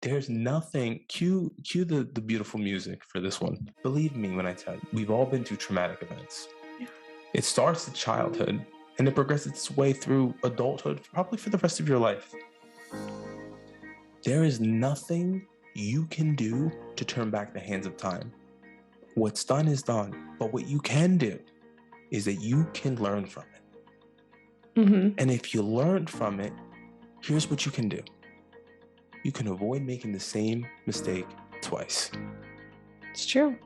There's nothing. Cue the beautiful music for this one. Believe me when I tell you, we've all been through traumatic events. Yeah. It starts in childhood and it progresses its way through adulthood, probably for the rest of your life. There is nothing you can do to turn back the hands of time. What's done is done, but what you can do is that you can learn from it. Mm-hmm. And if you learn from it, here's what you can do. You can avoid making the same mistake twice. It's true.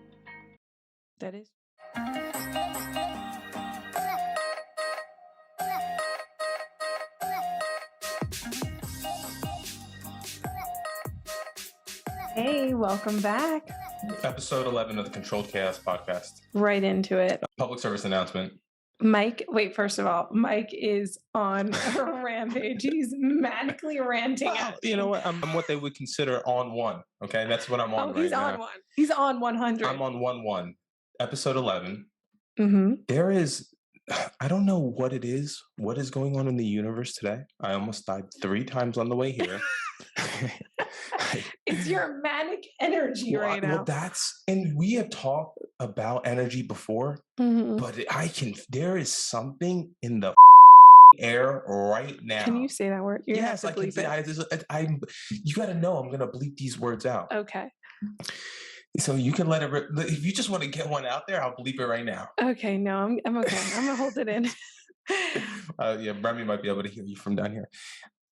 That is. Hey, welcome back. Episode 11 of the Controlled Chaos podcast. Right into it. Public service announcement. Mike, wait, first of all, Mike is on a rampage. He's manically ranting at me. You know what? I'm what they would consider on one. Okay, that's what I'm on right he's now. on one. He's on 100. I'm on 1-1. Episode 11. Mm-hmm. There is, I don't know what it is. What is going on in the universe today? I almost died 3 times on the way here. It's your manic energy right now. Well, and we have talked about energy before, but there is something in the air right now. Can you say that word? Yes, I can say you got to know I'm going to bleep these words out. Okay. So you can let it, if you just want to get one out there, I'll bleep it right now. Okay, no, I'm okay. I'm going to hold it in. Yeah, Remy might be able to hear you from down here.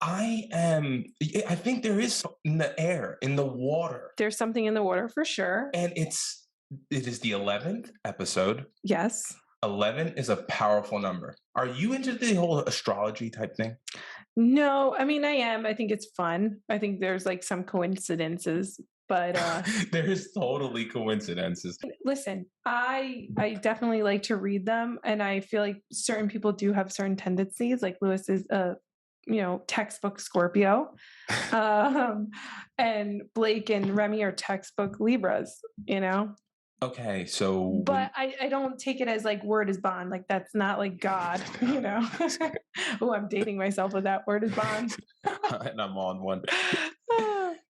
I think there is in the air, in the water. There's something in the water for sure. And it is the 11th episode. Yes. 11 is a powerful number. Are you into the whole astrology type thing? No, I mean, I am. I think it's fun. I think there's like some coincidences, but there's totally coincidences. Listen, I definitely like to read them, and I feel like certain people do have certain tendencies. Like Lewis is textbook Scorpio, and Blake and Remy are textbook Libras. Okay, so but I don't take it as like word is bond. Like that's not like God, Oh, I'm dating myself with that word is bond. And I'm on one.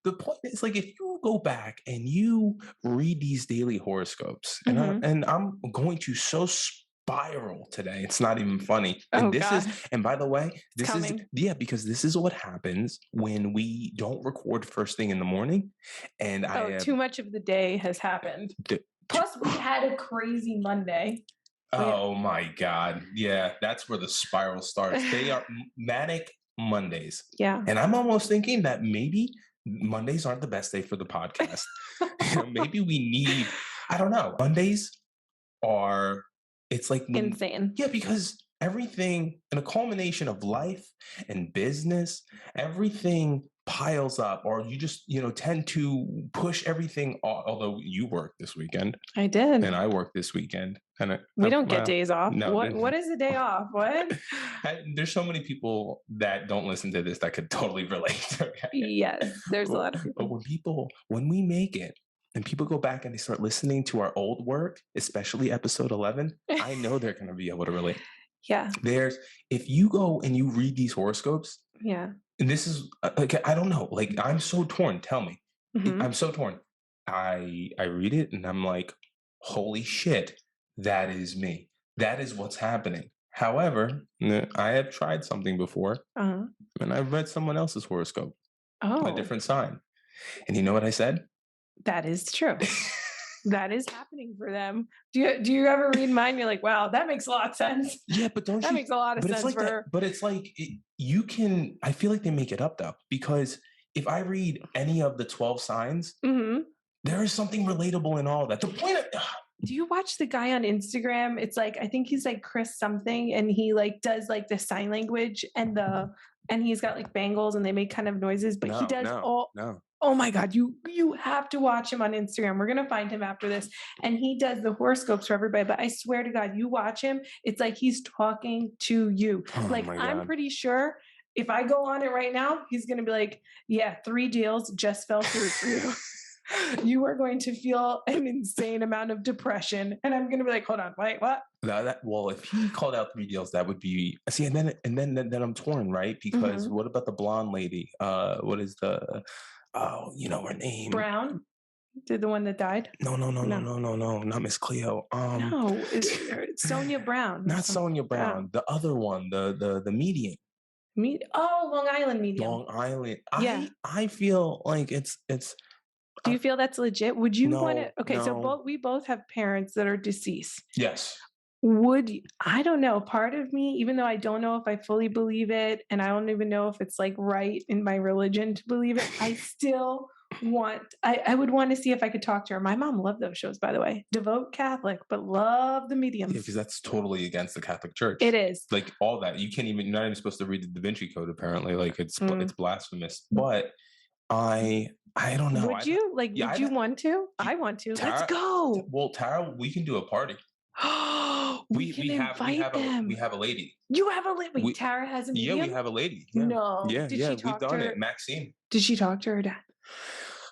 The point is, like, if you go back and you read these daily horoscopes, and I'm going to spiral today. It's not even funny. And and by the way, because this is what happens when we don't record first thing in the morning. And too much of the day has happened. Plus, we had a crazy Monday. Oh my God. Yeah, that's where the spiral starts. They are manic Mondays. Yeah. And I'm almost thinking that maybe Mondays aren't the best day for the podcast. Maybe we need, I don't know. Mondays are, it's like insane. Yeah, because everything in a culmination of life and business, everything piles up, or you just tend to push everything off. Although you worked this weekend, I did, and I worked this weekend, and we don't get days off. No, what is a day off? What? There's so many people that don't listen to this that could totally relate. Okay? Yes, there's a lot of people. But when we make it, and people go back and they start listening to our old work, especially episode 11, I know they're going to be able to relate. Yeah. If you go and you read these horoscopes, yeah. And this is like, I don't know, like, I'm so torn. Tell me. I'm so torn. I read it and I'm like, holy shit, that is me. That is what's happening. However, I have tried something before, and I've read someone else's horoscope, a different sign. And you know what I said? That is true. That is happening for them. Do you ever read mine? You're like, wow, that makes a lot of sense. Yeah, but that makes a lot of sense for her. But it's like you can. I feel like they make it up though, because if I read any of the 12 signs, there is something relatable in all that. The point of do you watch the guy on Instagram? It's like, I think he's like Chris something, and he like does like the sign language and he's got like bangles and they make kind of noises, but he does oh my God, you have to watch him on Instagram. We're going to find him after this. And he does the horoscopes for everybody. But I swear to God, you watch him, it's like he's talking to you. Like, I'm pretty sure if I go on it right now, he's going to be like, yeah, 3 deals just fell through for you. You are going to feel an insane amount of depression. And I'm going to be like, hold on, wait, what? Well, if he called out 3 deals, that would be, see, and then I'm torn, right? Because what about the blonde lady? What is the you know her name. Brown? The one that died? No, not Miss Cleo. No, Sonia Brown. Not Sonia Brown. The other one, the median. Long Island medium. Long Island. Yeah. I feel like it's. Do you feel that's legit? Would you want to? Okay, so we both have parents that are deceased. Yes. I don't know. Part of me, even though I don't know if I fully believe it, and I don't even know if it's like right in my religion to believe it, I still I would want to see if I could talk to her. My mom loved those shows, by the way. Devout Catholic, but love the mediums. Yeah, because that's totally against the Catholic Church. It is. Like all that. You're not even supposed to read the Da Vinci Code, apparently. Like it's blasphemous. But I don't know. Would you want to? I want to. Tara, let's go. Well, Tara, we can do a party. we have a lady. You have a lady. Wait, Tara has a medium? Yeah, we have a lady. Yeah. No. Yeah, we've done it. Maxine. Did she talk to her dad?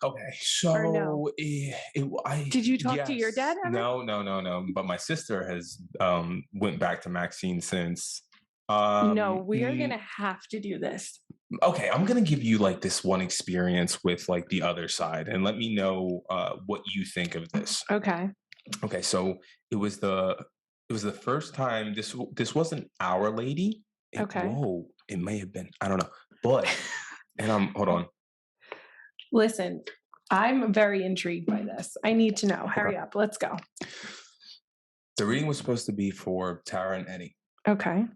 Okay, so no? Did you talk to your dad ever? No. But my sister has went back to Maxine since. No, we are gonna have to do this. Okay, I'm gonna give you like this one experience with like the other side, and let me know what you think of this. Okay. Okay, so it was the first time. This wasn't Our Lady. Whoa, it may have been. I don't know, but hold on. Listen, I'm very intrigued by this. I need to know. Hurry up. Let's go. The reading was supposed to be for Tara and Eddie. Okay.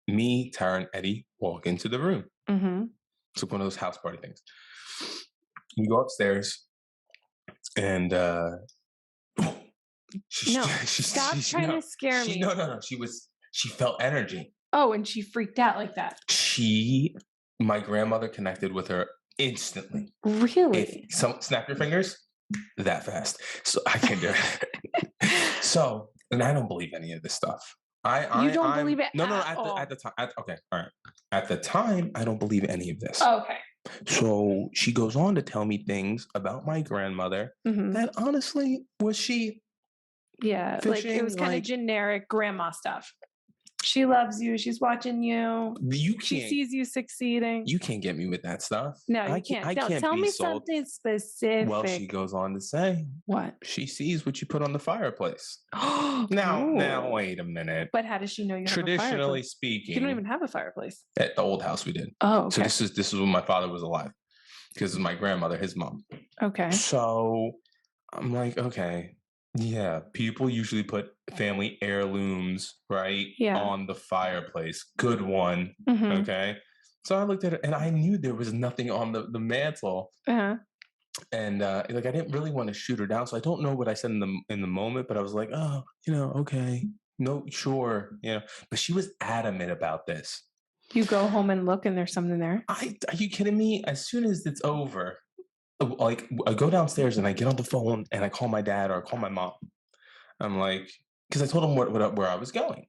Me, Tara, and Eddie walk into the room. Mm-hmm. It's one of those house party things. You go upstairs, and stop trying to scare me. No. She felt energy. Oh, and she freaked out like that. My grandmother connected with her instantly. Really? Snap your fingers that fast. So I can do it. So, and I don't believe any of this stuff. You don't believe it? No. At the time. Okay, all right. At the time, I don't believe any of this. Oh, okay. So she goes on to tell me things about my grandmother that honestly was she. Yeah, fishing, like it was kind of generic grandma stuff. She loves you. She's watching you. She sees you succeeding. You can't get me with that stuff. No, you can't. I can't tell me something specific. Well, she goes on to say, what? She sees what you put on the fireplace. Now, wait a minute. But how does she know you have a fireplace? Traditionally speaking, you don't even have a fireplace. At the old house, we did. Oh, okay. So this is when my father was alive, because my grandmother, his mom. Okay. So I'm like, okay. Yeah, people usually put family heirlooms, right, on the fireplace. Good one. Okay. So I looked at it and I knew there was nothing on the mantle. And like I didn't really want to shoot her down. So I don't know what I said in the moment, but I was like, oh, okay. No, sure. But she was adamant about this. You go home and look and there's something there? Are you kidding me? As soon as it's over, like I go downstairs and I get on the phone and I call my dad or I call my mom. I'm like, because I told them where I was going.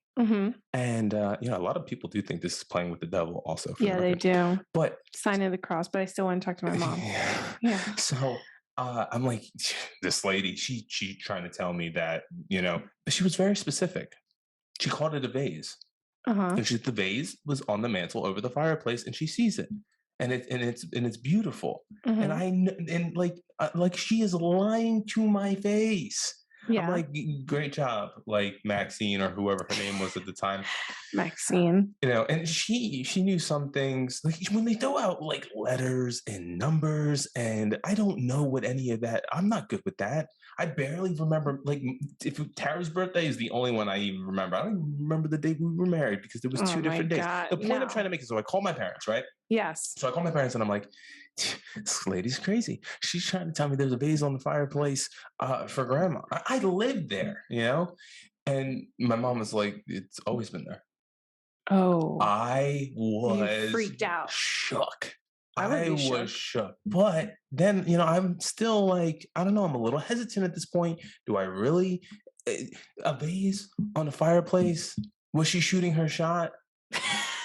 And a lot of people do think this is playing with the devil also. Yeah, they do. But sign of the cross, but I still want to talk to my mom. Yeah. So I'm like, this lady, she trying to tell me that, but she was very specific. She called it a vase. And the vase was on the mantle over the fireplace and she sees it. And it's beautiful, and like she is lying to my face. Yeah, I'm like, great job, like Maxine or whoever her name was at the time. Maxine, and she knew some things. Like when they throw out like letters and numbers, and I don't know what any of that. I'm not good with that. I barely remember. Like if Tara's birthday is the only one I even remember. I don't even remember the day we were married because there was 2 different days. The point I'm trying to make is, so I call my parents, right? Yes. So I call my parents and I'm like, this lady's crazy. She's trying to tell me there's a vase on the fireplace for grandma. I lived there, And my mom was like, it's always been there. Oh. I was freaked out. Shook. I was shook. But then, I'm still like, I don't know, I'm a little hesitant at this point. Do I really? A vase on the fireplace? Was she shooting her shot?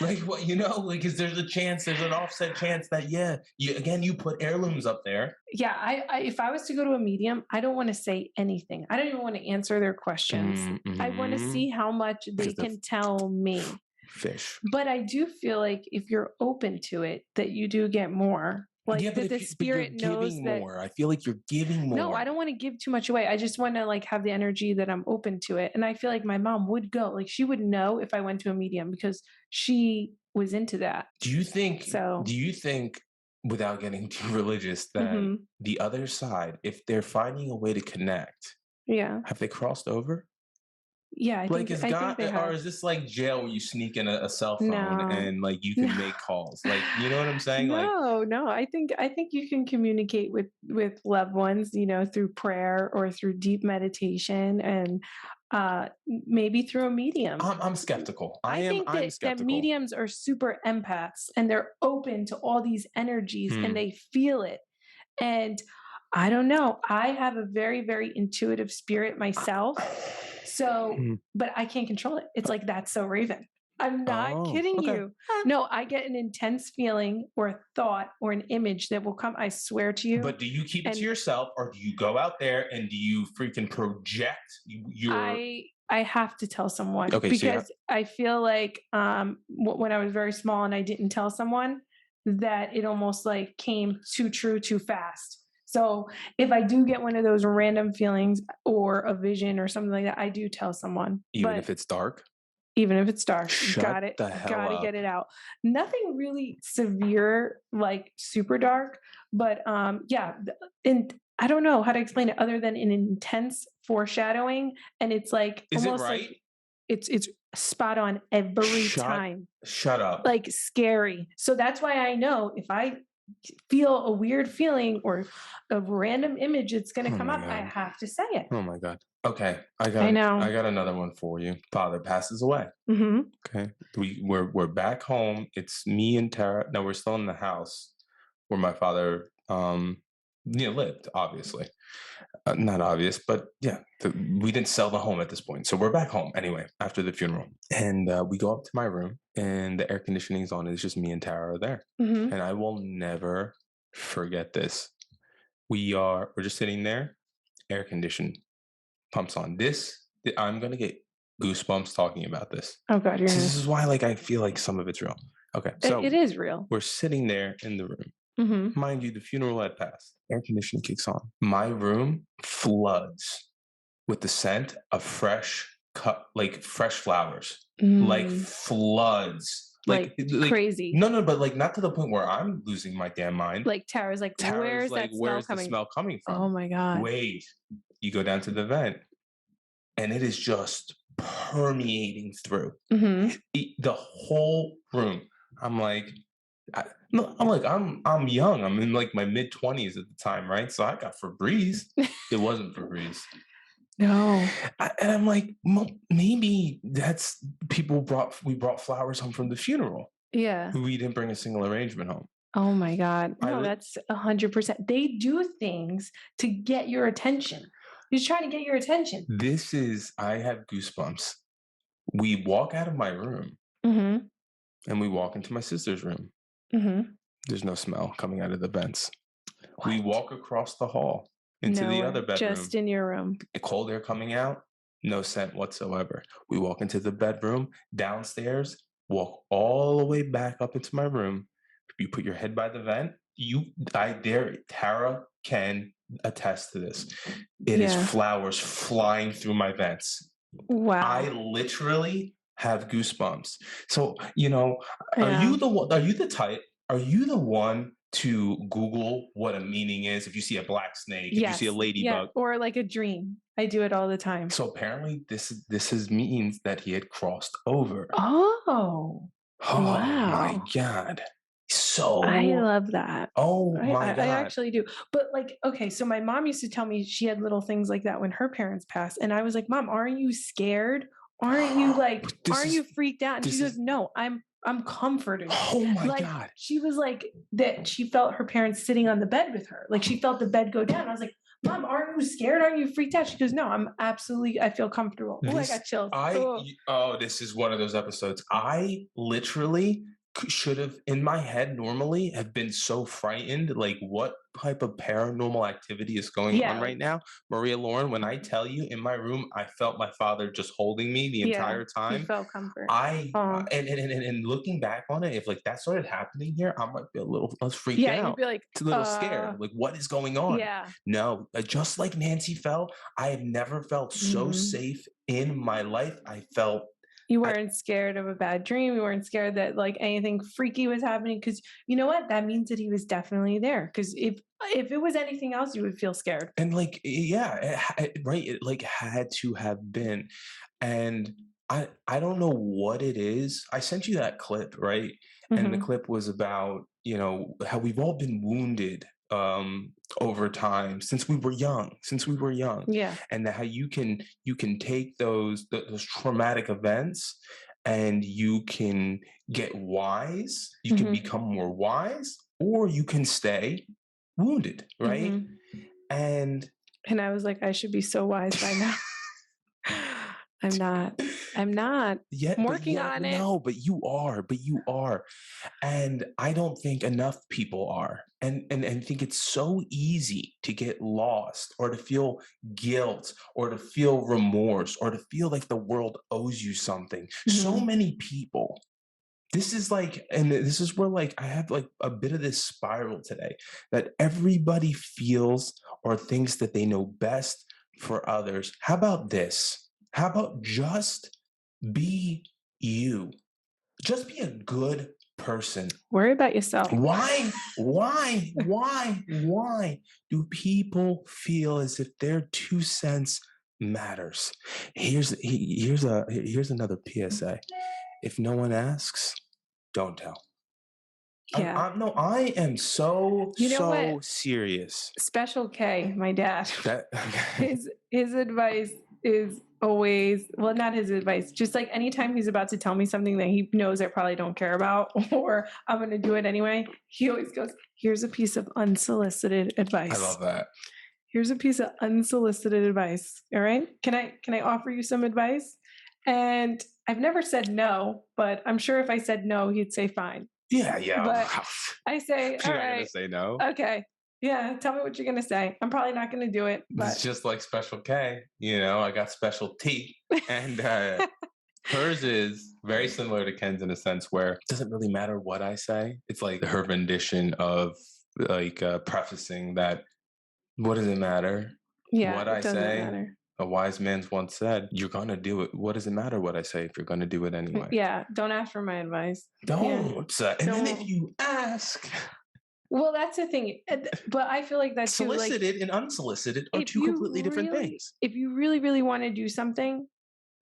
Like what, like is there's an offset chance that you put heirlooms up there. Yeah, I if I was to go to a medium, I don't want to say anything. I don't even want to answer their questions. I want to see how much they can tell me. Fish. But I do feel like if you're open to it, that you do get more. Like that the spirit knows that more. I feel like you're giving more. No, I don't want to give too much away. I just want to like have the energy that I'm open to it. And I feel like my mom would go. Like she would know if I went to a medium because she was into that. Do you think without getting too religious that the other side, if they're finding a way to connect, have they crossed over? Yeah, like is God, or is this like jail where you sneak in a cell phone and like you can make calls? Like, you know what I'm saying? No. I think you can communicate with loved ones, you know, through prayer or through deep meditation and maybe through a medium. I'm skeptical. I think that mediums are super empaths and they're open to all these energies and they feel it. And I don't know. I have a very, very intuitive spirit myself. So, but I can't control it. It's like, that's so Raven. I'm not kidding you. No, I get an intense feeling or a thought or an image that will come. I swear to you. But do you keep it to yourself or do you go out there and do you freaking project your... I have to tell someone because I feel like when I was very small and I didn't tell someone that it almost like came too true too fast. So if I do get one of those random feelings or a vision or something like that, I do tell someone. Even if it's dark? Even if it's dark. Got to get it out. Nothing really severe, like super dark, but yeah. And I don't know how to explain it other than an intense foreshadowing. And it's like, is almost it right? Like it's spot on every time. Shut up. Like scary. So that's why I know if I feel a weird feeling or a random image it's going to come up, I have to say it. Oh my God. Okay. I got another one for you. Father passes away. Okay. We're back home. It's me and Tara. No, we're still in the house where my father lived, obviously. Not obvious, but yeah, we didn't sell the home at this point. So we're back home anyway after the funeral. And we go up to my room and the air conditioning's on. It's just me and Tara are there. And I will never forget this. We're just sitting there, air conditioned, pumps on. I'm going to get goosebumps talking about this. Oh God. This is why I feel like some of it's real. Okay. So it is real. We're sitting there in the room. Mind you, the funeral had passed. Air conditioning kicks on. My room floods with the scent of fresh flowers. Like floods. Like crazy. No, but not to the point where I'm losing my damn mind. Like Tara's like, where's the smell coming from? Oh my God. Wait. You go down to the vent and it is just permeating through the whole room. I'm young. I'm in my mid 20s at the time, right? So I got Febreze. It wasn't Febreze. No. And I'm like, maybe that's we brought flowers home from the funeral. Yeah. We didn't bring a single arrangement home. Oh my God. No, that's 100%. They do things to get your attention. He's trying to get your attention. I have goosebumps. We walk out of my room and we walk into my sister's room. There's no smell coming out of the vents. What? We walk across the hall into the other bedroom. Just in your room. Cold air coming out, no scent whatsoever. We walk into the bedroom, downstairs, walk all the way back up into my room. You put your head by the vent. Tara can attest to this. It is flowers flying through my vents. Wow. I literally have goosebumps. So, are you the one to Google what a meaning is if you see a black snake, if you see a ladybug? Or like a dream. I do it all the time. So apparently this means that he had crossed over. Oh wow. My God. So I love that. Oh my God. I actually do. But so my mom used to tell me she had little things like that when her parents passed. And I was like, Mom, aren't you scared? Aren't you you freaked out? And she goes, no, I'm comforted. Oh my God. She was like that. She felt her parents sitting on the bed with her. Like she felt the bed go down. I was like, Mom, aren't you scared? Aren't you freaked out? She goes, no, I feel comfortable. I got chills. This is one of those episodes. I literally should have in my head normally have been so frightened, like what type of paranormal activity is going on right now, Maria Lauren, when I tell you in my room I felt my father just holding me the entire You time. felt comfort. And looking back on it, if like that started happening here, I might be a little freaked out. You'd be like a little scared, like what is going on? No, just like Nancy felt, I had never felt so safe in my life. I felt you weren't scared of a bad dream. You weren't scared that like anything freaky was happening, because you know what? That means that he was definitely there. Because if it was anything else, you would feel scared. And like, yeah, right. It like had to have been. And I don't know what it is. I sent you that clip, right? And the clip was about, you know, how we've all been wounded over time since we were young, Yeah. and how you can take those traumatic events and you can get wise, you can become more wise, or you can stay wounded, right? And I was like, I should be so wise by now. I'm not. Yeah, I'm working on it. No, but you are. And I don't think enough people are. And I think it's so easy to get lost, or to feel guilt, or to feel remorse, or to feel like the world owes you something. So many people. This is like, and this is where like I have like a bit of this spiral today, that everybody feels or thinks that they know best for others. How about this? How about just be you? Just be a good person. Worry about yourself. Why do people feel as if their 2 cents matters? Here's another PSA. If no one asks, don't tell. Yeah. I am so serious. Special K, my dad. His advice is always, well, not his advice, just like anytime he's about to tell me something that he knows I probably don't care about, or I'm going to do it anyway, he always goes, here's a piece of unsolicited advice. I love that. Here's a piece of unsolicited advice. All right. Can I offer you some advice? And I've never said no, but I'm sure if I said no, he'd say fine. Yeah. But I say, all right. You're going to say no? Okay. Yeah, tell me what you're going to say. I'm probably not going to do it. But it's just like Special K. You know, I got Special T. And hers is very similar to Ken's in a sense where it doesn't really matter what I say. It's like her rendition of like prefacing that, what does it matter? Yeah, what I say? Matter. A wise man once said, you're going to do it. What does it matter what I say if you're going to do it anyway? Yeah, don't ask for my advice. Don't. Yeah. And then if you ask... Well, that's the thing. But I feel like that's solicited and unsolicited are two completely different things. If you really, really want to do something,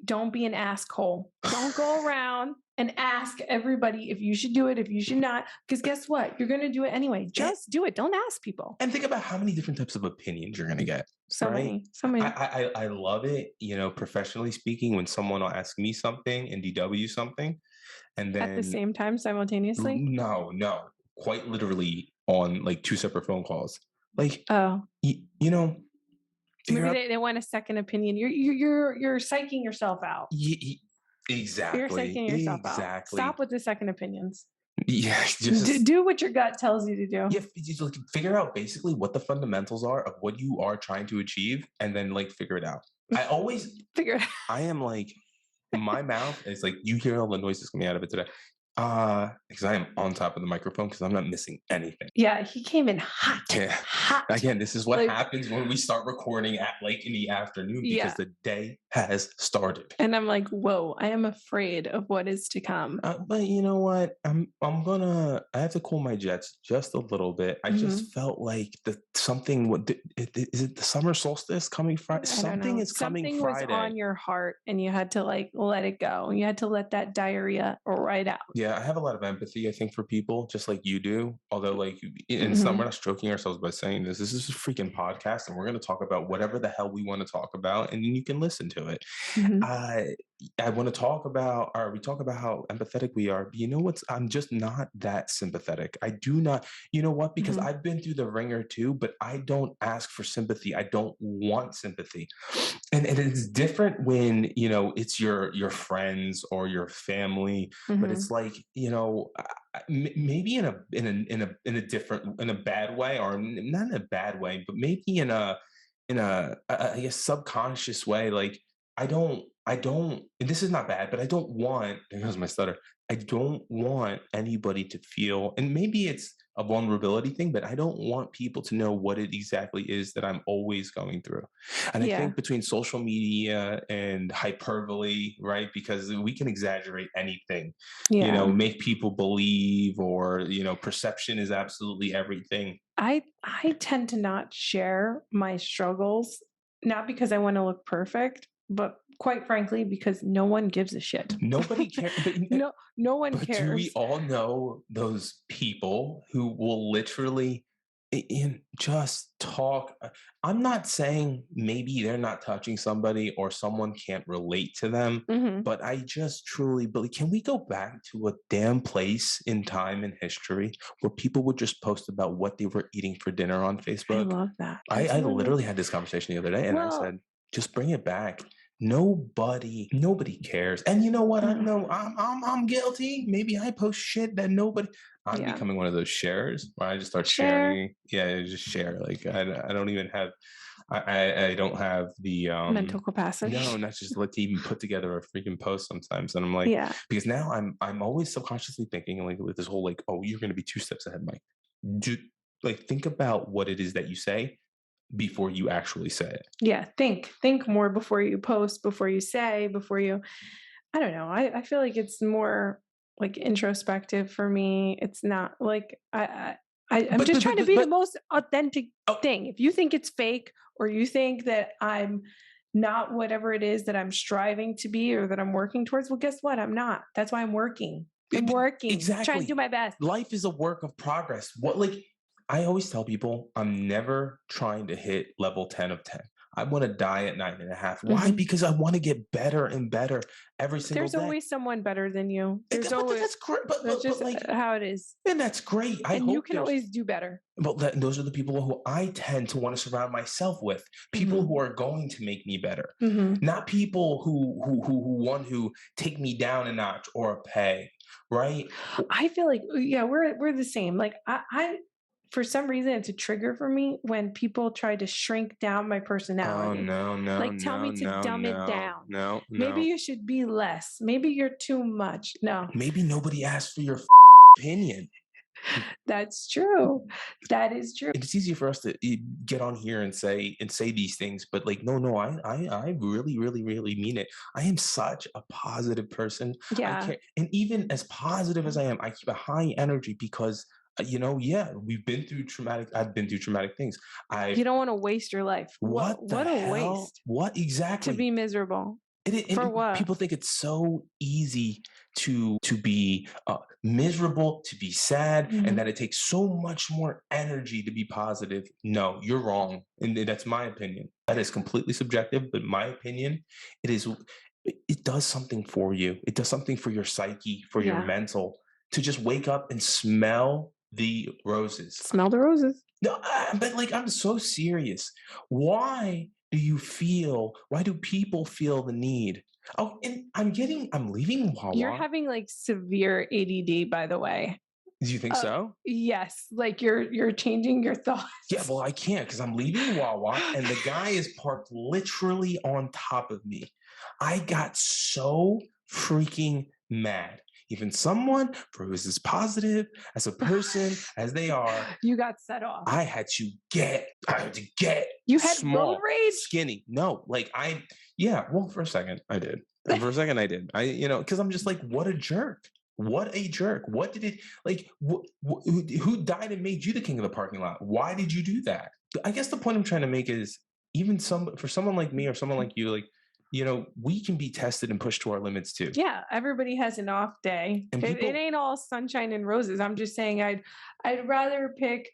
don't be an asshole. Don't go around and ask everybody if you should do it, if you should not. Because guess what? You're going to do it anyway. Just do it. Don't ask people. And think about how many different types of opinions you're going to get. So many. I love it, you know, professionally speaking, when someone will ask me something and DW something. And then at the same time, simultaneously? No. Quite literally on like 2 separate phone calls. Like, you know, maybe they want a second opinion. You're psyching yourself out. Exactly. You're psyching yourself out. Stop with the second opinions. Yeah, just do what your gut tells you to do. Yeah, just like figure out basically what the fundamentals are of what you are trying to achieve, and then like figure it out. I always figure it out. I am like, my mouth is like, you hear all the noises coming out of it today. Because I am on top of the microphone because I'm not missing anything. Yeah, he came in hot. Yeah. Hot. Again, this is what happens when we start recording at like in the afternoon because the day has started. And I'm like, whoa, I am afraid of what is to come. But you know what? I have to cool my jets just a little bit. I just felt like is it the summer solstice coming Friday? Something is coming Friday. Something was on your heart and you had to like let it go. You had to let that diarrhea right out. Yeah, I have a lot of empathy, I think, for people, just like you do. Although, like, in some, we're not stroking ourselves by saying this. This is a freaking podcast, and we're going to talk about whatever the hell we want to talk about, and then you can listen to it. I want to talk about, or we talk about how empathetic we are. But you know what's? I'm just not that sympathetic. I do not. You know what? Because Mhm. I've been through the ringer too, but I don't ask for sympathy. I don't want sympathy, and it's different when it's your friends or your family. But it's Mhm. like maybe in a different, in a bad way, or not in a bad way, but maybe in a I guess subconscious way. Like I don't, and this is not bad, but I don't want, there goes my stutter. I don't want anybody to feel, and maybe it's a vulnerability thing, but I don't want people to know what it exactly is that I'm always going through. And I Yeah. think between social media and hyperbole, right? Because we can exaggerate anything, Yeah. make people believe, or, perception is absolutely everything. I tend to not share my struggles, not because I want to look perfect, but quite frankly, because no one gives a shit. Nobody cares, but No one but do we cares. all know those people who will literally just talk? I'm not saying maybe they're not touching somebody or someone can't relate to them, Mhm. but I just truly believe, can we go back to a damn place in time and history where people would just post about what they were eating for dinner on I Facebook? love that. I literally had this conversation the other day, and I Well, said, just bring it back. Nobody cares. And you know what? I mm, know I'm guilty. Maybe I post shit that nobody. I'm yeah. becoming one of those sharers where I just start Share sharing. Yeah, I just share. Like I don't even have. I don't have the mental capacity. no, not just let to even put together a freaking post sometimes. And I'm like, Yeah. because now I'm always subconsciously thinking, like, with this whole, like, oh, you're going to be 2 steps ahead, Mike. Do, like, think about what it is that you say before you actually say it. Yeah. Think more before you post, before you say, before you I don't know. I feel like it's more like introspective for me. It's not like I'm But just but trying but to but, be the but most authentic oh, thing. If you think it's fake or you think that I'm not whatever it is that I'm striving to be or that I'm working towards, well, guess what? I'm not. That's why I'm working. I'm it- working, trying to do exactly. my best. Life is a work of progress. What, like, I always tell people, I'm never trying to hit level 10 of 10. I want to die at 9.5. Why? Mhm. Because I want to get better and better every single There's day. always someone better than you. There's But always that's great. But, that's but just but like, how it is. and that's great. I And you hope can there's. always do better. But those are the people who I tend to want to surround myself with. People Mhm. who are going to make me better, Mhm. not people who want to take me down a notch or a peg, right? I feel like yeah, we're the same. Like I for some reason it's a trigger for me when people try to shrink down my Oh personality. no, no, Like tell no, me to no, dumb it no, down. no, Maybe no. you should be less. Maybe you're too much. No, Maybe nobody asked for your opinion. that's true. That is true. It's easy for us to get on here and say these things, but like, no, I really, really, really mean it. I am such a positive person. I Yeah. care, and even as positive as I am, I keep a high energy because yeah, we've been through traumatic. I've been through traumatic things. I've You don't want to waste your life. What the What a hell? waste What to exactly? be miserable. For And what? people think it's so easy to be miserable, to be sad, and Mhm. that it takes so much more energy to be positive. No, you're wrong, and that's my opinion. That is completely subjective, but my opinion, it is. It does something for you. It does something for your psyche, for your Yeah. mental, to just wake up and smell the roses. Smell the roses. No, but like, I'm so serious. Why do people feel the need? Oh, and I'm leaving You're Wawa. having like severe ADD, by the way. Do you think Uh, so? yes, like you're changing your Yeah, thoughts. well, I can't because I'm leaving Wawa and the guy is parked literally on top of me. I got so freaking mad. Even someone for who is as positive as a person as they are, You got set off. I had to get You had road small, rage? skinny. No, like yeah, well, for a second I did. For a second I did. Because I'm just like, what a jerk. What a jerk. What did it, like, who died and made you the king of the parking lot? Why did you do that? I guess the point I'm trying to make is, even for someone like me or someone like you, like, we can be tested and pushed to our limits too. Yeah, everybody has an off day. And It people, ain't all sunshine and roses. I'm just saying I'd rather pick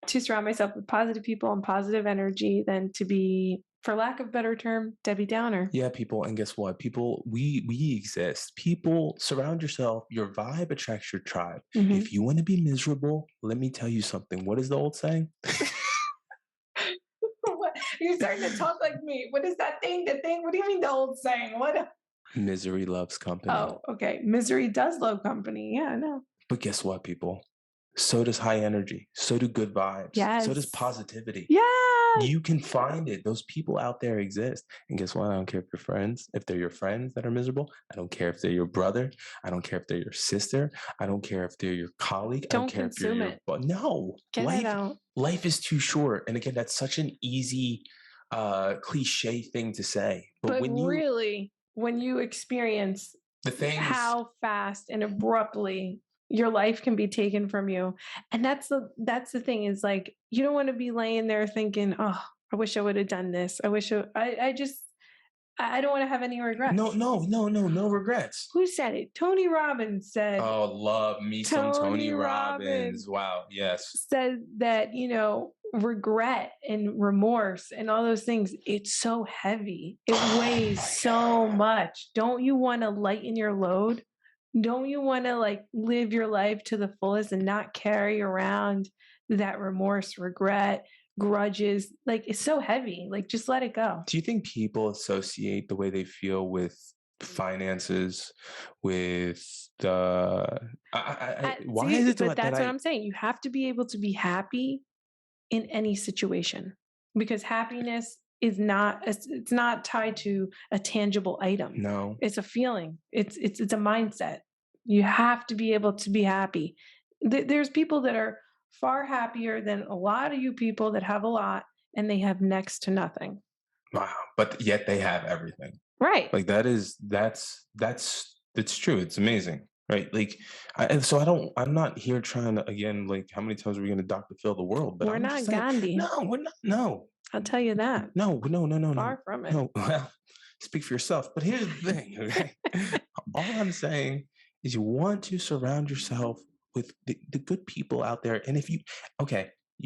to surround myself with positive people and positive energy than to be for lack of a better term, Debbie Downer. Yeah, people, and guess what? People, we exist. People, surround yourself. Your vibe attracts your tribe. Mm-hmm. If you want to be miserable, let me tell you something. What is the old saying? You're starting to talk like me. What is that thing? The thing? What do you mean the old saying? What? Misery loves company. Oh, okay. Misery does love company. Yeah, I know. But guess what, people? So does high energy. So do good vibes. Yes. So does positivity. Yeah. You can find it. Those people out there exist. And guess what? I don't care if you're friends. If they're your friends that are miserable, I don't care if they're your brother. I don't care if they're your sister. I don't care if they're your colleague. Don't I don't care consume if you're it. No. Get it out. Life is too short. And again, that's such an easy cliche thing to say. But when you experience the things, how fast and abruptly your life can be taken from you. And that's the thing is like, you don't want to be laying there thinking, oh, I wish I would have done this. I don't want to have any regrets. No regrets. Who said it? Tony Robbins said. Oh, love me some Tony Robbins. Wow. Yes. Said that, regret and remorse and all those things, it's so heavy. It weighs so much. Don't you want to lighten your load? Don't you want to like live your life to the fullest and not carry around that remorse, regret, grudges? Like, it's so heavy. Like, just let it go. Do you think people associate the way they feel with finances, with the why is it but that's what I'm saying. You have to be able to be happy in any situation, because happiness is it's not tied to a tangible item. No, it's a feeling. It's a mindset. You have to be able to be happy. There's people that are far happier than a lot of you people that have a lot, and they have next to nothing. Wow. But yet they have everything. Right. Like that's true. It's amazing. Right. Like, I'm not here trying to, again, like, how many times are we going to Dr. Phil the world? But we're not Gandhi. No, we're not. No. I'll tell you that. No. Far from it. No. Well, speak for yourself. But here's the thing. Okay. All I'm saying is you want to surround yourself with the good people out there. And if you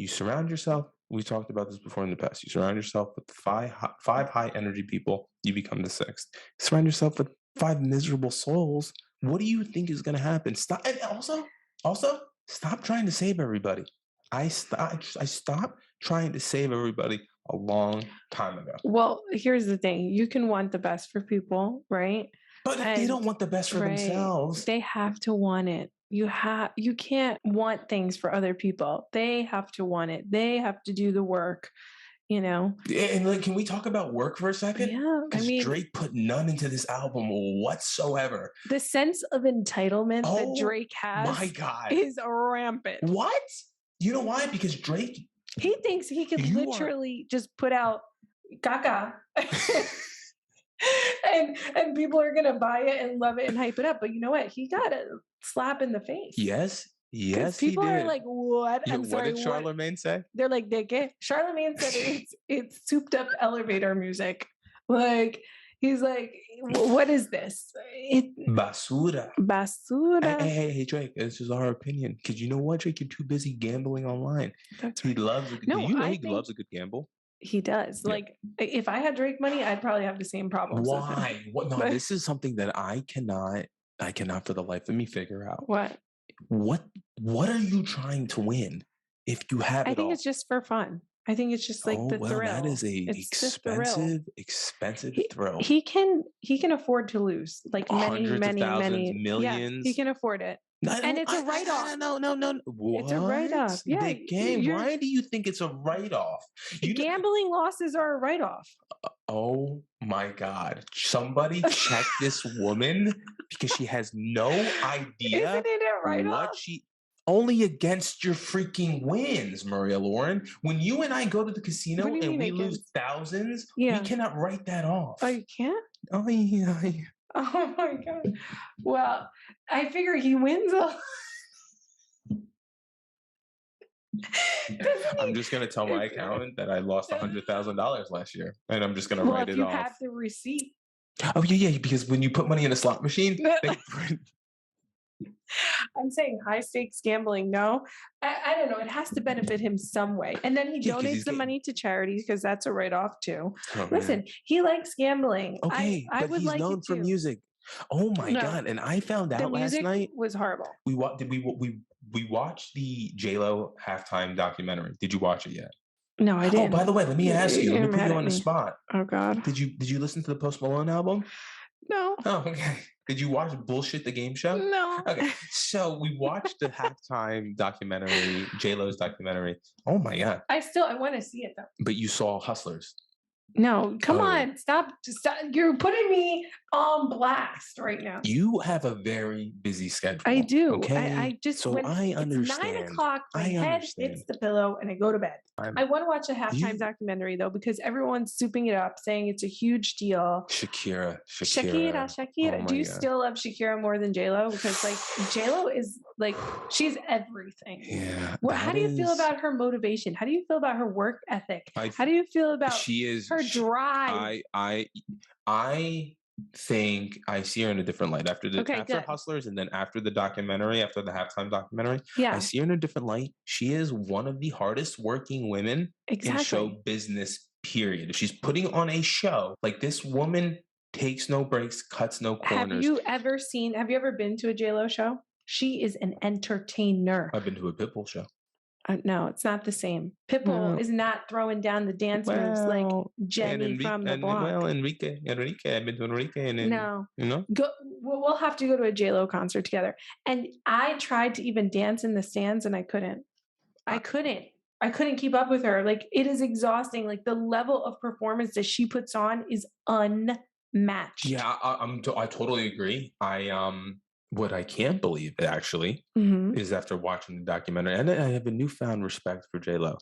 surround yourself, we talked about this before in the past. You surround yourself with five high energy people, you become the sixth. Surround yourself with 5 miserable souls. What do you think is going to happen? Stop. And also stop trying to save everybody. I stopped trying to save everybody a long time ago. Well, here's the thing. You can want the best for people, right? But if they don't want the best for themselves, they have to want it. You can't want things for other people. They have to want it. They have to do the work, And like, can we talk about work for a second? Yeah. Because Drake put none into this album whatsoever. The sense of entitlement that Drake has, my God, is rampant. What? You know why? Because Drake, he thinks he could literally just put out Gaga. and people are gonna buy it and love it and hype it up. But you know what? He got a slap in the face. Yes, people are like, "What?" I'm sorry. What did Charlemagne say? They're like, "De qué?" Charlemagne said it's souped up elevator music. Like, he's like, "What is this?" Basura. Hey, Drake. This is our opinion. Because you know what, Drake? You're too busy gambling online. That's right. He loves. He loves a good gamble. He does. Yeah. Like, if I had Drake money, I'd probably have the same problems. Why? What? No, this is something that I cannot for the life of me figure out. What are you trying to win if you have it all? I think it's just for fun. I think it's just like the thrill. That is expensive thrill. He can afford to lose like many millions. Yeah, he can afford it. And it's a write-off. No. What? It's a write-off. Yeah. The game. Why do you think it's a write-off? Gambling losses are a write-off. Oh my God. Somebody check this woman because she has no idea. Isn't it a write-off? Only against your freaking wins, Maria Lauren. When you and I go to the casino and we lose thousands, we cannot write that off. Oh, you can't? Oh, yeah. Oh my God. Well, I figure he wins. I'm just going to tell my accountant that I lost $100,000 last year, and I'm just going to write it off. You have the receipt. Oh, yeah, because when you put money in a slot machine, they print I'm saying high stakes gambling. No, I don't know. It has to benefit him some way. And then he donates the money to charities because that's a write off too. Oh, listen, he likes gambling. Okay, I but would he's like known for music. Oh my God. And I found out last night. Was horrible. We watched the JLo halftime documentary. Did you watch it yet? No, I didn't. Oh, by the way, let me ask you. Let me put you on the spot. Oh God. Did you listen to the Post Malone album? No. Oh, okay. Did you watch Bullshit the Game Show? No. Okay. So we watched the halftime documentary, JLo's documentary. Oh my God. I want to see it though. But you saw Hustlers. No, come on, stop. You're putting me on blast right now. You have a very busy schedule. I do. Okay. I just, so when I understand. It's 9:00, my head hits the pillow and I go to bed. I want to watch a halftime documentary though, because everyone's souping it up, saying it's a huge deal. Shakira. Oh, do you still love Shakira more than JLo? Because like JLo is like, she's everything. Yeah. How do you feel about her motivation? How do you feel about her work ethic? How do you feel about her drive? I think I see her in a different light after Hustlers, and then after the documentary, after the halftime documentary. Yeah, I see her in a different light. She is one of the hardest working women in show business. Period. If she's putting on a show, like, this woman takes no breaks, cuts no corners. Have you ever been to a JLo show? She is an entertainer. I've been to a Pitbull show. No, it's not the same. Pitbull is not throwing down the dance moves like Jenny from the block. Well, Enrique. I've been to Enrique. No. You know? We'll have to go to a JLo concert together. And I tried to even dance in the stands and I couldn't. I couldn't keep up with her. Like, it is exhausting. Like, the level of performance that she puts on is unmatched. Yeah, I totally agree. What I can't believe, actually, is after watching the documentary, and I have a newfound respect for JLo.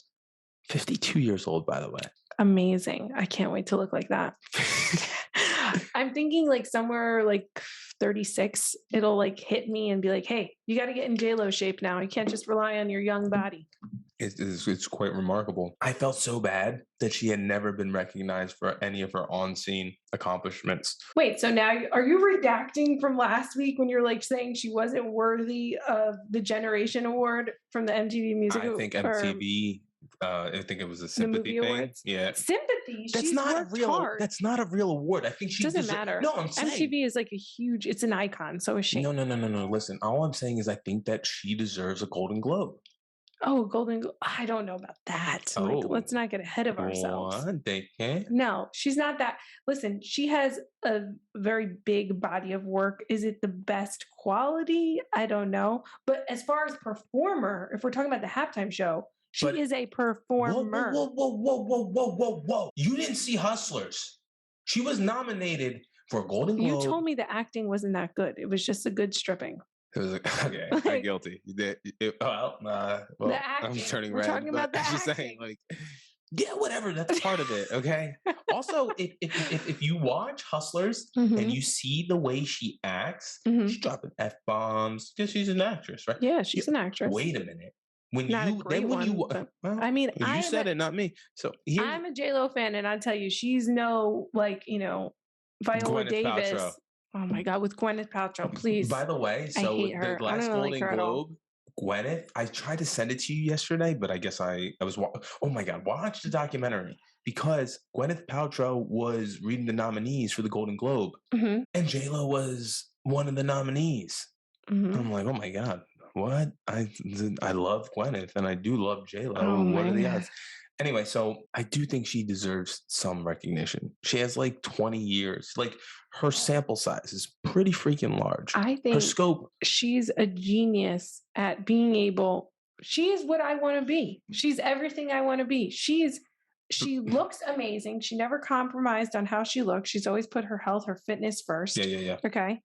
52 years old, by the way. Amazing. I can't wait to look like that. I'm thinking like somewhere like 36, it'll like hit me and be like, hey, you got to get in JLo shape now. You can't just rely on your young body. It's quite remarkable. I felt so bad that she had never been recognized for any of her on-scene accomplishments. Wait, so now are you redacting from last week when you're like saying she wasn't worthy of the Generation Award from the MTV Music Awards? I think MTV. I think it was a sympathy thing. Awards? Yeah, sympathy. That's not a real. Hard. That's not a real award. I think she doesn't matter. No, I'm saying MTV is like it's an icon. So is she. No. Listen, all I'm saying is I think that she deserves a Golden Globe. Oh, Golden Globe. I don't know about that. Like, let's not get ahead of ourselves. They can't. No, she's not that. Listen, she has a very big body of work. Is it the best quality? I don't know. But as far as performer, if we're talking about the halftime show, she is a performer. Whoa. You didn't see Hustlers. She was nominated for a Golden Globe. You told me the acting wasn't that good. It was just a good stripping. It was like, okay, I'm guilty. I'm turning red. Talking about the just saying, like, yeah, whatever. That's part of it. Okay. Also, if you watch Hustlers and you see the way she acts, she's dropping F-bombs. She's an actress, right? Yeah, she's an actress. Wait a minute. You said it, not me. So I'm a JLo fan, and I tell you, she's no Viola Gwyneth Davis. Paltrow. Oh my God, with Gwyneth Paltrow, please. By the way, so the last Golden Globe, Gwyneth, I tried to send it to you yesterday, but I guess I was. Oh my God, watch the documentary, because Gwyneth Paltrow was reading the nominees for the Golden Globe, and JLo was one of the nominees. I'm like, oh my God, what? I love Gwyneth and I do love JLo. What are the odds? Anyway, so I do think she deserves some recognition. She has like 20 years. Like, her sample size is pretty freaking large. I think her scope. She's a genius at being able. She is what I want to be. She's everything I want to be. She looks amazing. She never compromised on how she looks. She's always put her health, her fitness first. Yeah. Okay.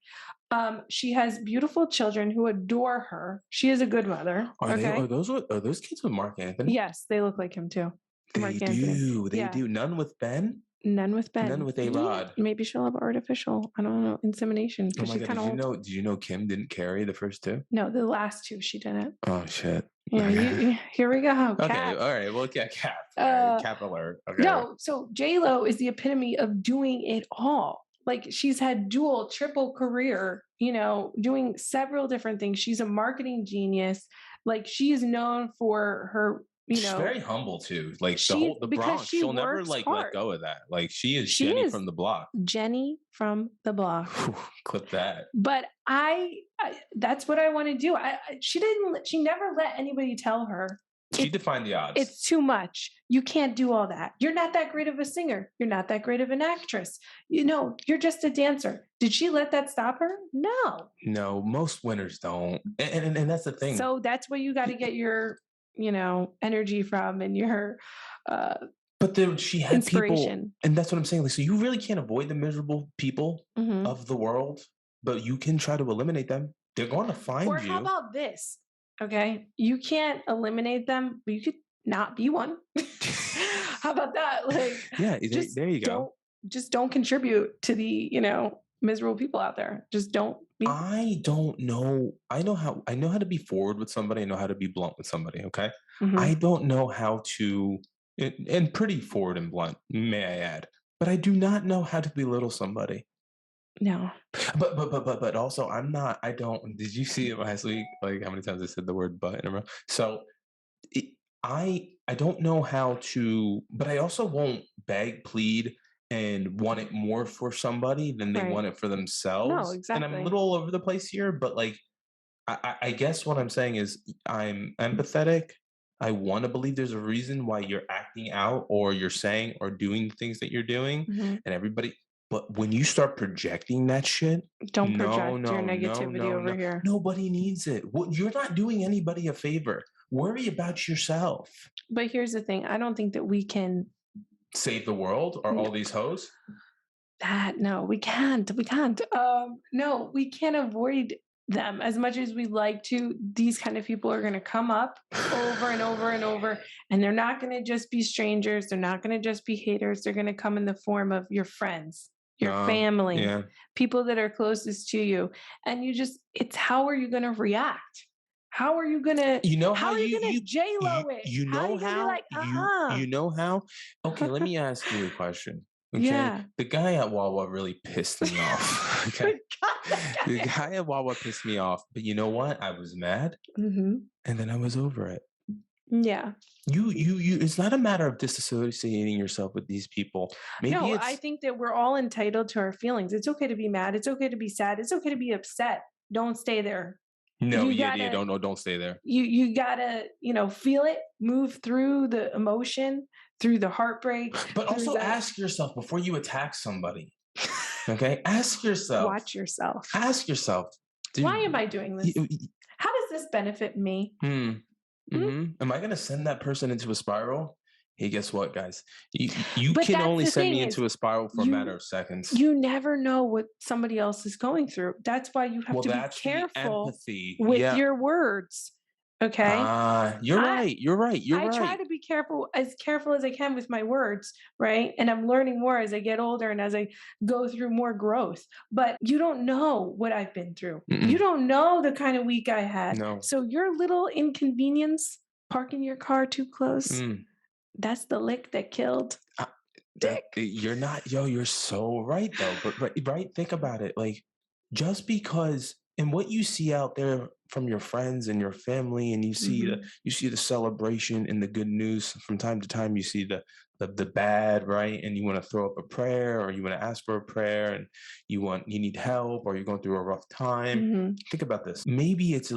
She has beautiful children who adore her. She is a good mother. Are those kids with Marc Anthony? Yes, they look like him too. They do. None with Ben? None with Ben. None with A-Rod. Maybe she'll have artificial, I don't know, insemination. Oh my God, did you know Kim didn't carry the first two? No, the last two she didn't. Oh shit. Yeah, here we go. Okay, all right. Well, yeah, Cap alert. Okay. No, so JLo is the epitome of doing it all. Like she's had dual, triple career, doing several different things. She's a marketing genius. Like she is known for her, She's very humble too. Like the because Bronx, she she'll never works like hard. let go of that. Like she is She Jenny is from the block. Jenny from the block. Clip that. But I that's what I want to do. She never let anybody tell her. She defined the odds. It's too much. You can't do all that. You're not that great of a singer. You're not that great of an actress. You're just a dancer. Did she let that stop her? No. No, most winners don't. And that's the thing. So that's where you got to get your, energy from and your but then she had people, and that's what I'm saying. Like, so you really can't avoid the miserable people of the world, but you can try to eliminate them. They're going to find you. Or how about this? Okay, you can't eliminate them, but you could not be one. How about that? Like, yeah, there you go. Don't contribute to the miserable people out there. Just don't. I don't know. I know how to be forward with somebody. I know how to be blunt with somebody. Okay, I don't know how to, and pretty forward and blunt, may I add. But I do not know how to belittle somebody. No. But also I don't, did you see it last week? Like how many times I said the word but in a row? So I don't know how to, but I also won't beg, plead, and want it more for somebody than they want it for themselves. No, exactly. And I'm a little all over the place here, but like, I guess what I'm saying is I'm empathetic. I want to believe there's a reason why you're acting out or you're saying or doing the things that you're doing, and everybody. But when you start projecting that shit, don't project your negativity over here. Nobody needs it. You're not doing anybody a favor. Worry about yourself. But here's the thing. I don't think that we can save the world or all these hoes. No, we can't. No, we can't avoid them as much as we'd like to. These kind of people are going to come up over and over and over, and they're not going to just be strangers. They're not going to just be haters. They're going to come in the form of your friends, your family, people that are closest to you. And it's how are you going to react? How are you gonna? How are you gonna J-Lo it? You know how? You know how? Okay, let me ask you a question. Okay, yeah. The guy at Wawa really pissed me off. Okay, the guy at Wawa pissed me off. But you know what? I was mad, and then I was over it. Yeah. You. It's not a matter of disassociating yourself with these people. Maybe I think that we're all entitled to our feelings. It's okay to be mad. It's okay to be sad. It's okay to be upset. Don't stay there. No, don't stay there. You gotta, feel it, move through the emotion, through the heartbreak. But also ask yourself before you attack somebody. Okay? Ask yourself. Watch yourself. Ask yourself. Why am I doing this? How does this benefit me? Am I gonna send that person into a spiral? Hey, guess what, guys? You can only send me into a spiral for a matter of seconds. You never know what somebody else is going through. That's why you have to be careful with your words. Okay. You're right. I try to be careful as I can with my words, right? And I'm learning more as I get older and as I go through more growth. But you don't know what I've been through. You don't know the kind of week I had. No. So your little inconvenience, parking your car too close, that's the lick that killed Dick. You're so right though. But right, think about it. Like, just because, and what you see out there from your friends and your family, and you see the celebration and the good news from time to time. You see the bad, right? And you want to throw up a prayer, or you want to ask for a prayer, and you need help, or you're going through a rough time. Think about this. Maybe it's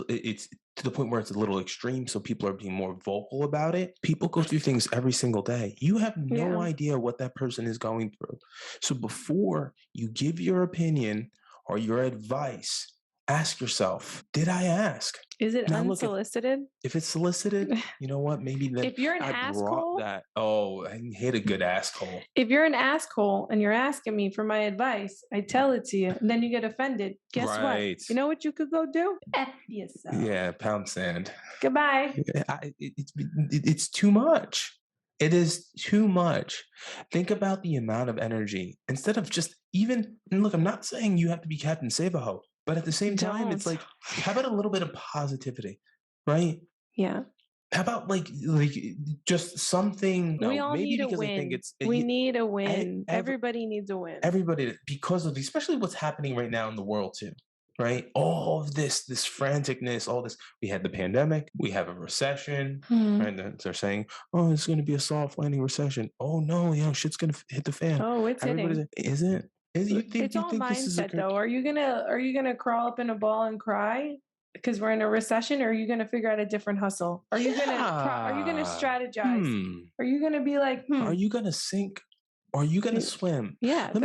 to the point where it's a little extreme, so people are being more vocal about it. People go through things every single day. You have no idea what that person is going through. So before you give your opinion or your advice, ask yourself, did I ask? Is it unsolicited? If it's solicited, you know what? Maybe then if you're an asshole, I hate a good asshole. If you're an asshole and you're asking me for my advice, I tell it to you, and then you get offended. Guess what? You know what you could go do? F yourself. Yeah, pound sand. Goodbye. It's too much. It is too much. Think about the amount of energy instead of just even. And look, I'm not saying you have to be Captain Save-A-Ho. But at the same time, it's like, how about a little bit of positivity, right? Yeah. How about like just something? We No, all maybe need a because I think win. it's We need a win. Everybody needs a win. Everybody, because of especially what's happening right now in the world too. Right, all of this franticness, all this. We had the pandemic. We have a recession. Right, they're saying, "Oh, it's going to be a soft landing recession." Oh no, shit's going to hit the fan. Oh, it's hitting. Is it? You think? It's all mindset, though. Are you gonna crawl up in a ball and cry because we're in a recession, or are you gonna figure out a different hustle? Are you gonna strategize? Are you gonna be like, Are you gonna sink? Are you gonna swim? Yeah. Let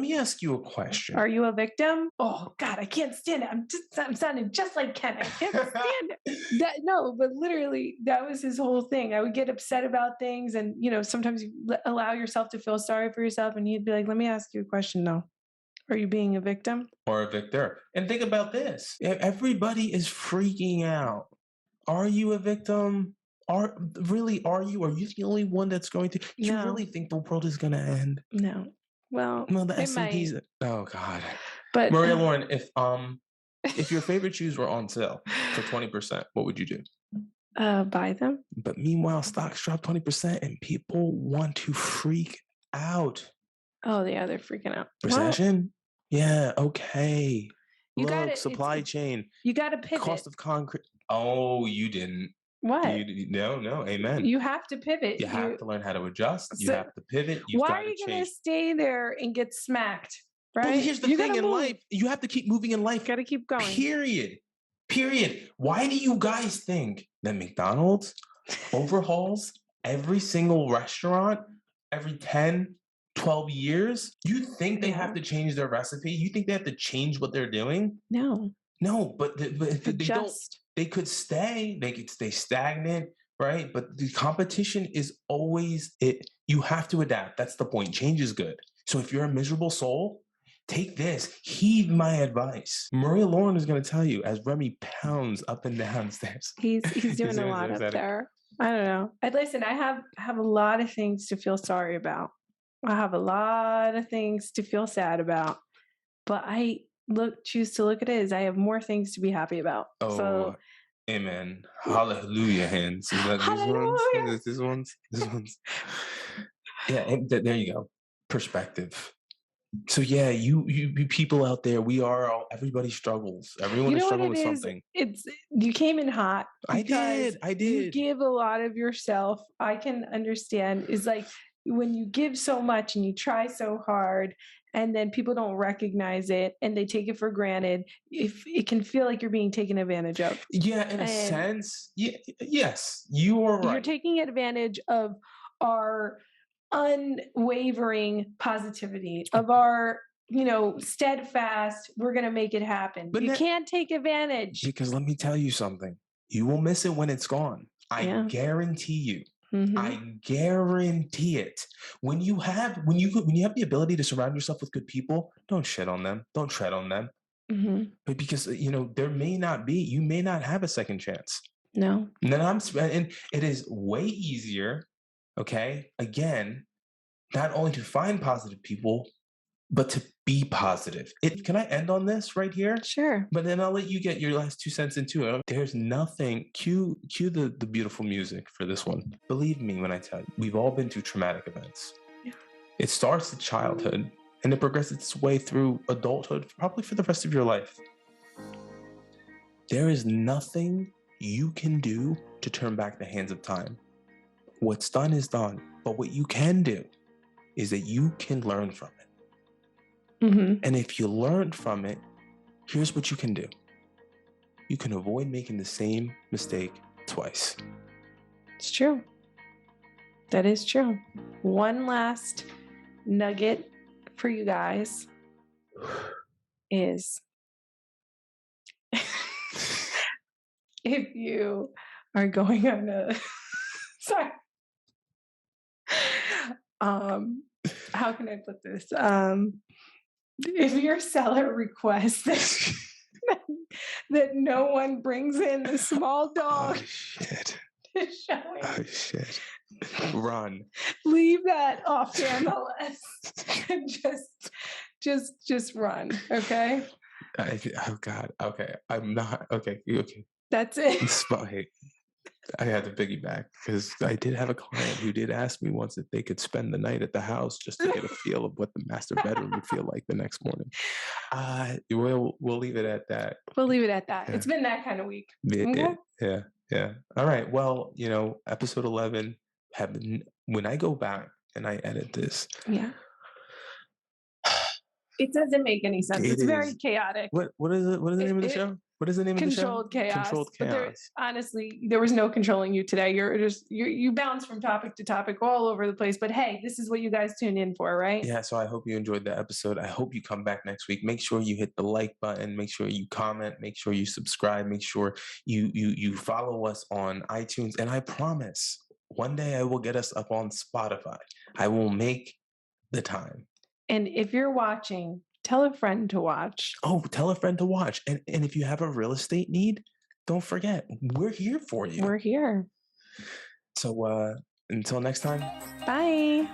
me ask you a question. Are you a victim? Oh God, I can't stand it. I'm sounding just like Ken. I can't stand it. No, but literally, that was his whole thing. I would get upset about things, and sometimes you allow yourself to feel sorry for yourself, and he'd be like, "Let me ask you a question, though. Are you being a victim or a victor?" And think about this: everybody is freaking out. Are you a victim? Are you? Are you the only one that's going to? Do you really think the world is going to end? No. Well, the S&P's. Oh God. But Maria Lauren, if your favorite shoes were on sale for 20%, what would you do? Buy them. But meanwhile, stocks drop 20%, and people want to freak out. Oh yeah, they're freaking out. Recession? Yeah. Okay. Look, supply chain. You got to pivot. Cost of concrete. Oh, you didn't. What? No, amen. You have to pivot. You have to learn how to adjust. You have to pivot. Why are you going to stay there and get smacked? Right? Well, here's the thing in life. You have to keep moving in life. Got to keep going. Period. Why do you guys think that McDonald's overhauls every single restaurant every 10, 12 years? You think they have to change their recipe? You think they have to change what they're doing? No, but they don't. They could stay. They could stay stagnant, right? But the competition is always it. You have to adapt. That's the point. Change is good. So if you're a miserable soul, take this. Heed my advice. Maria Lauren is going to tell you as Remy pounds up and down stairs. He's doing a lot up there. I don't know. Listen, I have a lot of things to feel sorry about. I have a lot of things to feel sad about. But I choose to look at it as I have more things to be happy about. Oh, so, amen. Hallelujah, hands. Is that these ones? These ones. Yeah, there you go. Perspective. So yeah, you people out there, everybody struggles. Everyone is struggling with something. You came in hot. I did. You give a lot of yourself. I can understand. It's like when you give so much and you try so hard, and then people don't recognize it and they take it for granted. If it can feel like you're being taken advantage of. Yeah, in a sense. Yeah, yes, you are right. You're taking advantage of our unwavering positivity, of our, steadfast, we're going to make it happen. But you can't take advantage. Because let me tell you something. You will miss it when it's gone. I guarantee you. Mm-hmm. I guarantee it. When you have the ability to surround yourself with good people, don't shit on them. Don't tread on them. Mm-hmm. But because there may not be, you may not have a second chance. No. And it is way easier. Okay. Again, not only to find positive people, but to be positive. Can I end on this right here? Sure. But then I'll let you get your last 2 cents into it. There's nothing. Cue the beautiful music for this one. Believe me when I tell you, we've all been through traumatic events. Yeah. It starts in childhood and it progresses its way through adulthood, probably for the rest of your life. There is nothing you can do to turn back the hands of time. What's done is done. But what you can do is that you can learn from it. Mm-hmm. And if you learn from it, here's what you can do. You can avoid making the same mistake twice. It's true. That is true. One last nugget for you guys is if you are going on a sorry. How can I put this? If your seller requests that no one brings in the small dog to show him. Oh shit. Run. Leave that off the MLS and just run, okay? Oh God. Okay. I'm not okay. That's it. I had to piggyback because I did have a client who did ask me once if they could spend the night at the house just to get a feel of what the master bedroom would feel like the next morning. We'll leave it at that. We'll leave it at that. Yeah. It's been that kind of week. Yeah. All right. Well, episode 11 when I go back and I edit this. Yeah. It doesn't make any sense. It's very chaotic. What is it? What is the name of the show? What is the name of the show? Controlled Chaos. Controlled Chaos. Honestly, there was no controlling you today. You bounce from topic to topic all over the place. But hey, this is what you guys tuned in for, right? Yeah. So I hope you enjoyed the episode. I hope you come back next week. Make sure you hit the like button. Make sure you comment. Make sure you subscribe. Make sure you follow us on iTunes. And I promise, one day I will get us up on Spotify. I will make the time. And if you're watching, tell a friend to watch. Oh, tell a friend to watch. And if you have a real estate need, don't forget, we're here for you. We're here. So until next time. Bye.